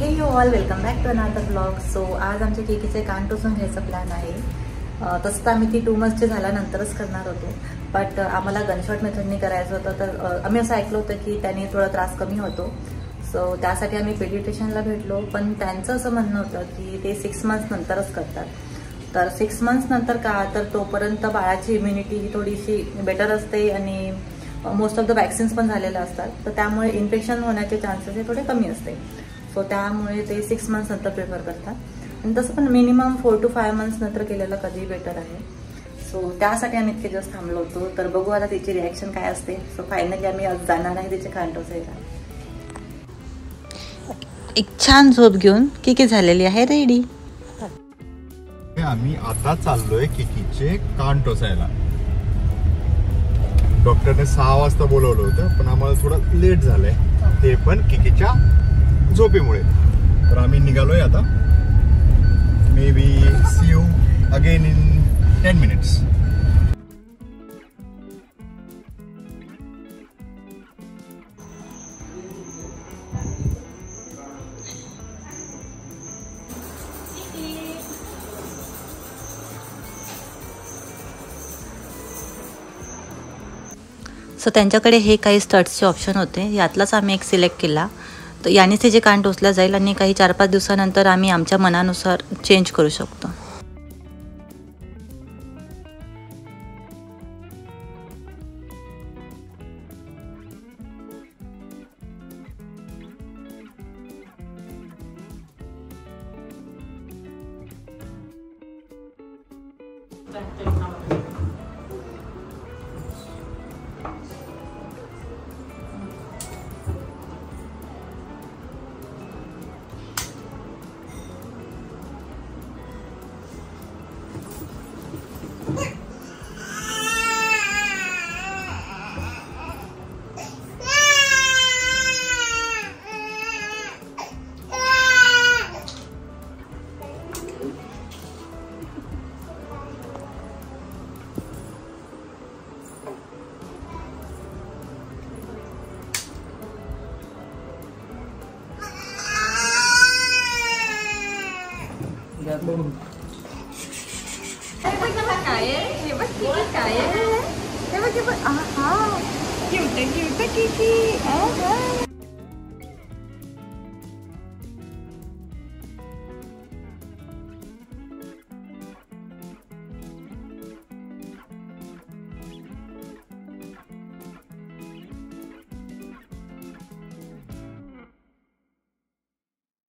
हे you all, welcome back to another vlog. So आज आमच्या केकीचे कान टोचून घ्यायचा प्लॅन आहे. तसं तर आम्ही ती 2 monthsचे झाल्यानंतरच करणार होतो, बट आम्हाला गनशॉट मेथडनी करायचं होतं. तर आम्ही असं ऐकलं होतं की त्याने थोडा त्रास कमी होतो. सो त्यासाठी आम्ही पेडिट्रिशियनला भेटलो, पण त्यांचं असं म्हणणं होतं की ते 6 months नंतरच करतात. तर 6 months नंतर का, तर तोपर्यंत बाळाची इम्युनिटी ही थोडीशी बेटर असते आणि मोस्ट ऑफ द वॅक्सिन्स पण झालेल्या असतात. तर त्यामुळे इन्फेक्शन होण्याचे चान्सेस हे थोडे कमी असते. सो त्यामुळे ते 6 months नंतर प्रिफर करतात. आणि तसं पण मिनिमम 4 to 5 months नंतर केलेलं कधी बेटर आहे. सो त्यासाठी आम्ही इतके दिवस थांबलो होतो. तर बघू आता तिची रिॲक्शन काय असते. सो फायनली आम्ही आज जाणार आहे तिचे कान टोचायला. एक छान झोप घेऊन किकी झालेली आहे रेडी. आम्ही आता चाललोय किकीचे कान टोचायला. डॉक्टरने 6 वाजता बोलवलं होतं, पण आम्हाला थोडं लेट झालंय, ते पण किकीच्या झोपेमुळे. तर आम्ही निघालोय आता. Maybe see you again in 10 minutes. So त्यांच्याकडे हे काही स्टड्सचे ऑप्शन होते, यातलाच आम्ही एक सिलेक्ट केला. तर यानेच हे जे कान टोचलं जाईल आणि काही 4-5 दिवसानंतर आम्ही आमच्या मनानुसार चेंज करू शकतो. काय आहे हे बघ किती काय आहे हे बघ. आहा क्यूट क्यूट किकी.